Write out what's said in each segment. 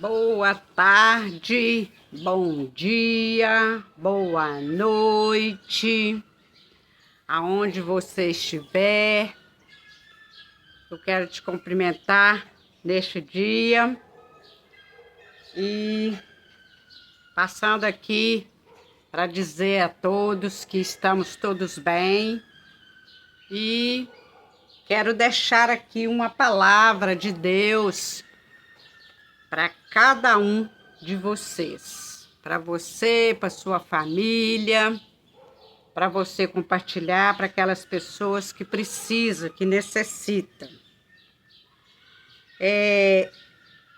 Boa tarde, bom dia, boa noite, aonde você estiver. Eu quero te cumprimentar neste dia e passando aqui para dizer a todos que estamos todos bem e quero deixar aqui uma palavra de Deus para cada um de vocês, para você, para sua família, para você compartilhar para aquelas pessoas que precisam, que necessitam.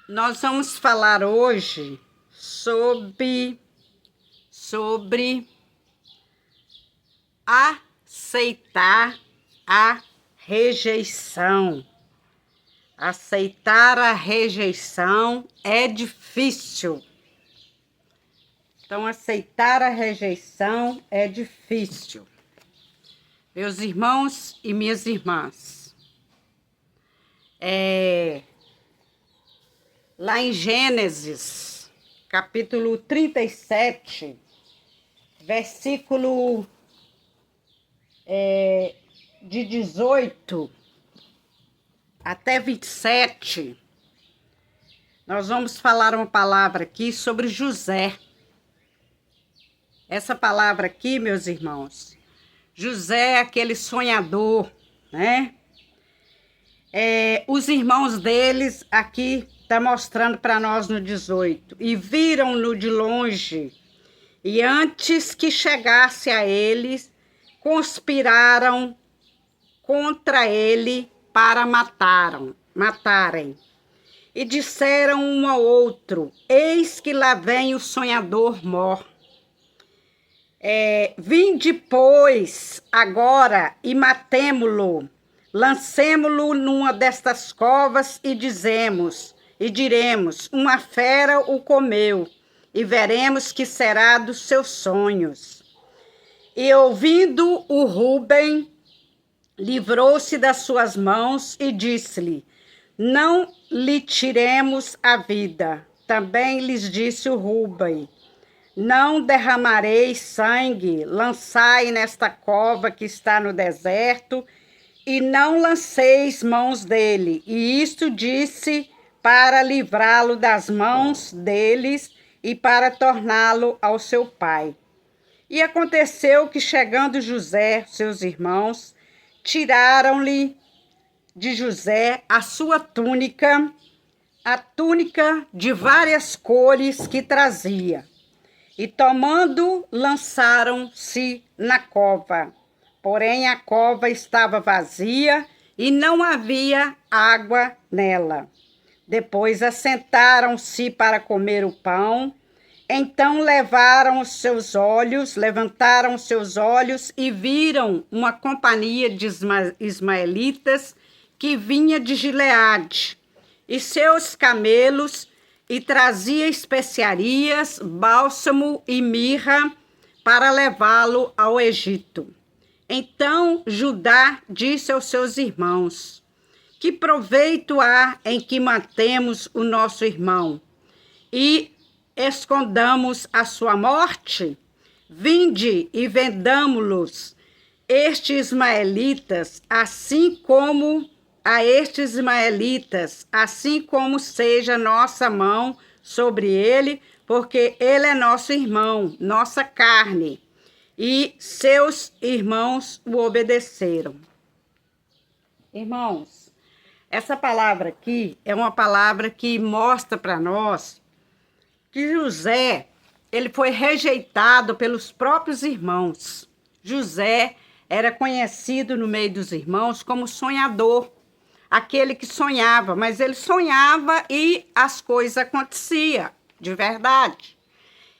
Nós vamos falar hoje sobre aceitar a rejeição. Aceitar a rejeição é difícil. Então, aceitar a rejeição é difícil. Meus irmãos e minhas irmãs, lá em Gênesis, capítulo 37, versículo de 18 até 27, nós vamos falar uma palavra aqui sobre José. Essa palavra aqui, meus irmãos, José é aquele sonhador, né? Os irmãos deles aqui tá mostrando para nós no 18. E viram-no de longe, e antes que chegasse a eles, conspiraram contra ele para matarem. E disseram um ao outro: eis que lá vem o sonhador mor. Vinde, pois, agora e matemo-lo, lancemo-lo numa destas covas e diremos: uma fera o comeu, e veremos que será dos seus sonhos. E ouvindo o Rúben, livrou-se das suas mãos e disse-lhe: não lhe tiremos a vida. Também lhes disse o Rúben: não derramareis sangue, lançai nesta cova que está no deserto, e não lanceis mãos dele. E isto disse para livrá-lo das mãos deles e para torná-lo ao seu pai. E aconteceu que, chegando José, seus irmãos, tiraram-lhe de José a sua túnica, a túnica de várias cores que trazia, e tomando, lançaram-se na cova. Porém, a cova estava vazia e não havia água nela. Depois assentaram-se para comer o pão. Então levantaram os seus olhos e viram uma companhia de ismaelitas que vinha de Gileade, e seus camelos, e trazia especiarias, bálsamo e mirra para levá-lo ao Egito. Então Judá disse aos seus irmãos: que proveito há em que matemos o nosso irmão e escondamos a sua morte? Vinde e vendamo-los estes ismaelitas, assim como seja nossa mão sobre ele, porque ele é nosso irmão, nossa carne. E seus irmãos o obedeceram. Irmãos, essa palavra aqui é uma palavra que mostra para nós que José, ele foi rejeitado pelos próprios irmãos. José era conhecido no meio dos irmãos como sonhador, aquele que sonhava, mas ele sonhava e as coisas aconteciam de verdade.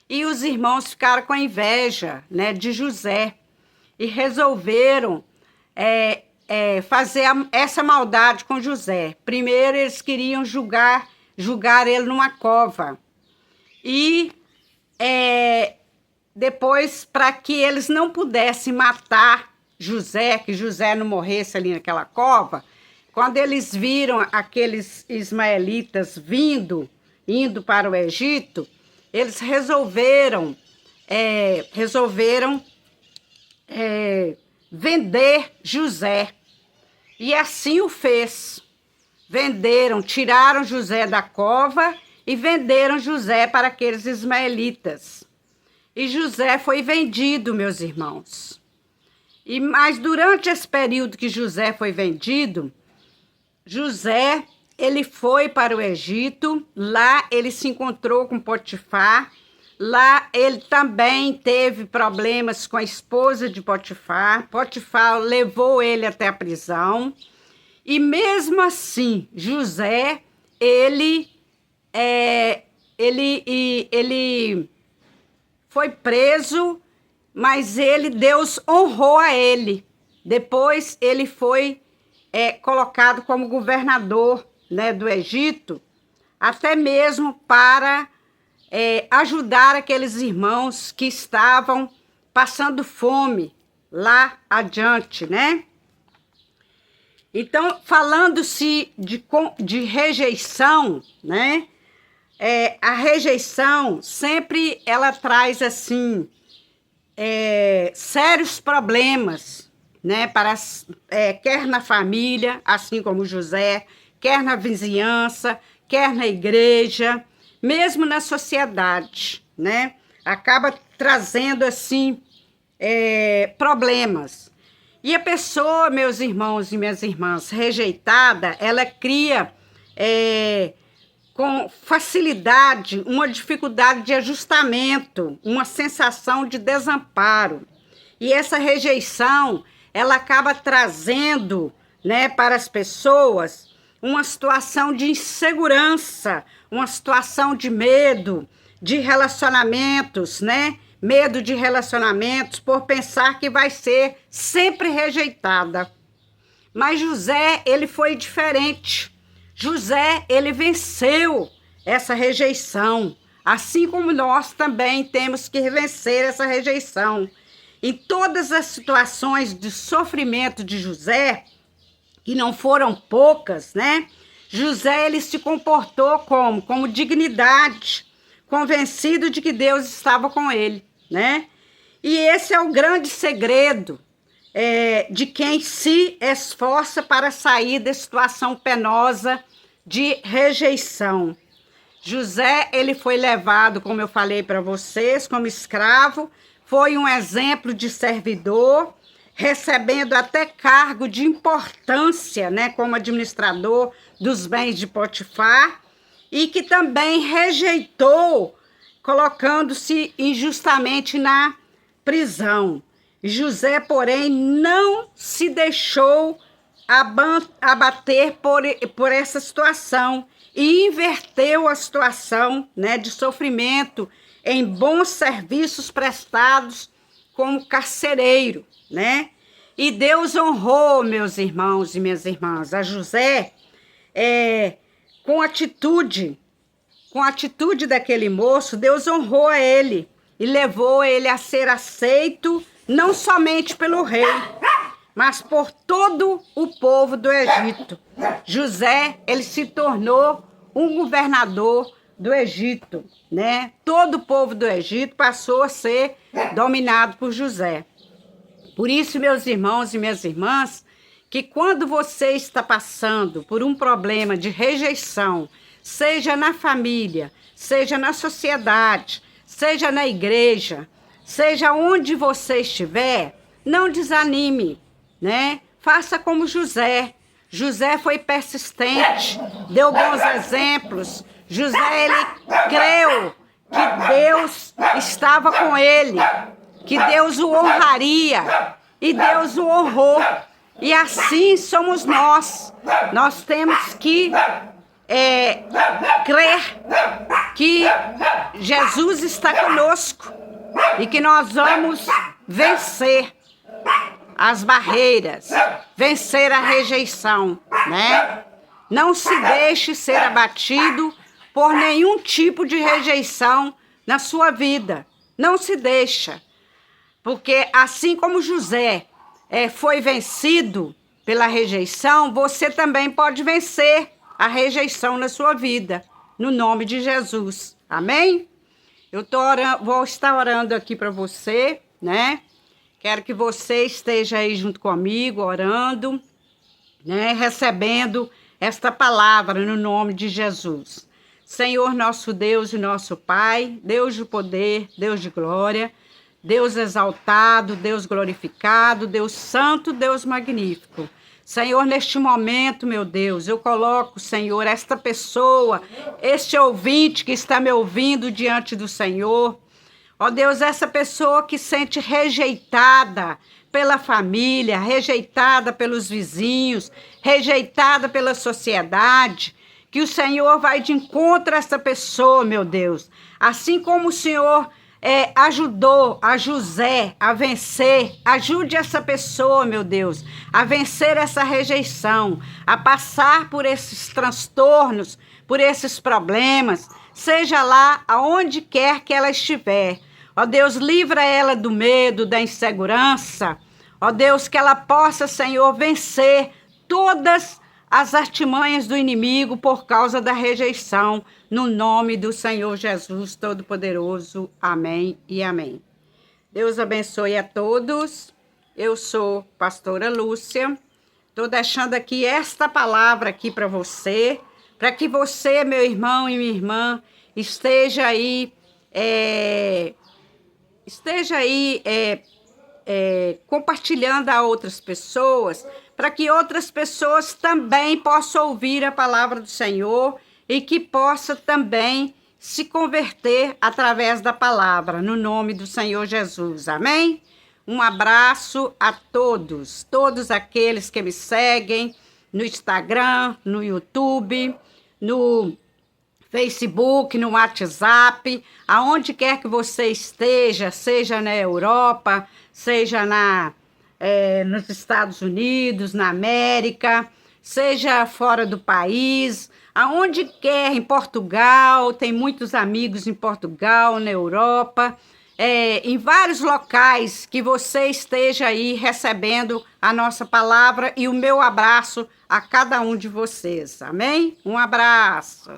E os irmãos ficaram com inveja, né, de José e resolveram fazer essa maldade com José. Primeiro, eles queriam julgar ele numa cova. E depois, para que eles não pudessem matar José, que José não morresse ali naquela cova, quando eles viram aqueles ismaelitas vindo indo para o Egito, eles resolveram vender José. E assim o fez. Venderam, tiraram José da cova e venderam José para aqueles ismaelitas. E José foi vendido, meus irmãos. Mas durante esse período que José foi vendido, José, ele foi para o Egito, lá ele se encontrou com Potifar, lá ele também teve problemas com a esposa de Potifar, Potifar levou ele até a prisão, e mesmo assim, José, ele foi preso, mas Deus honrou a ele. Depois ele foi colocado como governador, né, do Egito, até mesmo para ajudar aqueles irmãos que estavam passando fome lá adiante, né? Então, falando-se de rejeição, né? A rejeição sempre ela traz assim sérios problemas, né? Quer na família, assim como José, quer na vizinhança, quer na igreja, mesmo na sociedade, né? Acaba trazendo assim problemas. E a pessoa, meus irmãos e minhas irmãs, rejeitada, ela cria com facilidade uma dificuldade de ajustamento, uma sensação de desamparo. E essa rejeição, ela acaba trazendo, né, para as pessoas uma situação de insegurança, uma situação de medo, de relacionamentos, né? Medo de relacionamentos por pensar que vai ser sempre rejeitada. Mas José, ele foi diferente. José, ele venceu essa rejeição, assim como nós também temos que vencer essa rejeição. Em todas as situações de sofrimento de José, que não foram poucas, né? José, ele se comportou como dignidade, convencido de que Deus estava com ele, né? E esse é o grande segredo de quem se esforça para sair da situação penosa de rejeição. José, ele foi levado, como eu falei para vocês, como escravo, foi um exemplo de servidor, recebendo até cargo de importância, né, como administrador dos bens de Potifar, e que também rejeitou, colocando-se injustamente na prisão. José, porém, não se deixou abater por essa situação e inverteu a situação, né, de sofrimento em bons serviços prestados como carcereiro, né? E Deus honrou, meus irmãos e minhas irmãs, a José com a atitude daquele moço. Deus honrou a ele e levou ele a ser aceito não somente pelo rei, mas por todo o povo do Egito. José, ele se tornou um governador do Egito, né? Todo o povo do Egito passou a ser dominado por José. Por isso, meus irmãos e minhas irmãs, que quando você está passando por um problema de rejeição, seja na família, seja na sociedade, seja na igreja, seja onde você estiver, não desanime, né? Faça como José. José foi persistente, deu bons exemplos. José, ele creu que Deus estava com ele, que Deus o honraria, e Deus o honrou. E assim somos nós. Nós temos que crer que Jesus está conosco e que nós vamos vencer as barreiras, vencer a rejeição, né? Não se deixe ser abatido por nenhum tipo de rejeição na sua vida. Não se deixa. Porque assim como José foi vencido pela rejeição, você também pode vencer a rejeição na sua vida, no nome de Jesus. Amém? Vou estar orando aqui para você, né? Quero que você esteja aí junto comigo, orando, né? Recebendo esta palavra no nome de Jesus. Senhor, nosso Deus e nosso Pai, Deus de poder, Deus de glória, Deus exaltado, Deus glorificado, Deus santo, Deus magnífico. Senhor, neste momento, meu Deus, eu coloco, Senhor, esta pessoa, este ouvinte que está me ouvindo diante do Senhor. Ó Deus, essa pessoa que sente rejeitada pela família, rejeitada pelos vizinhos, rejeitada pela sociedade, que o Senhor vai de encontro a essa pessoa, meu Deus. Assim como o Senhor ajudou a José a vencer, ajude essa pessoa, meu Deus, a vencer essa rejeição, a passar por esses transtornos, por esses problemas, seja lá aonde quer que ela estiver. Ó Deus, livra ela do medo, da insegurança. Ó Deus, que ela possa, Senhor, vencer todas as artimanhas do inimigo por causa da rejeição, no nome do Senhor Jesus Todo-Poderoso. Amém e amém. Deus abençoe a todos. Eu sou pastora Lúcia. Estou deixando aqui esta palavra aqui para você, para que você, meu irmão e minha irmã, esteja aí compartilhando a outras pessoas, para que outras pessoas também possam ouvir a palavra do Senhor e que possa também se converter através da palavra, no nome do Senhor Jesus. Amém? Um abraço a todos aqueles que me seguem no Instagram, no YouTube, no Facebook, no WhatsApp, aonde quer que você esteja, seja na Europa, seja nos Estados Unidos, na América, seja fora do país, aonde quer, em Portugal, tem muitos amigos em Portugal, na Europa, em vários locais que você esteja aí recebendo a nossa palavra e o meu abraço a cada um de vocês, amém? Um abraço.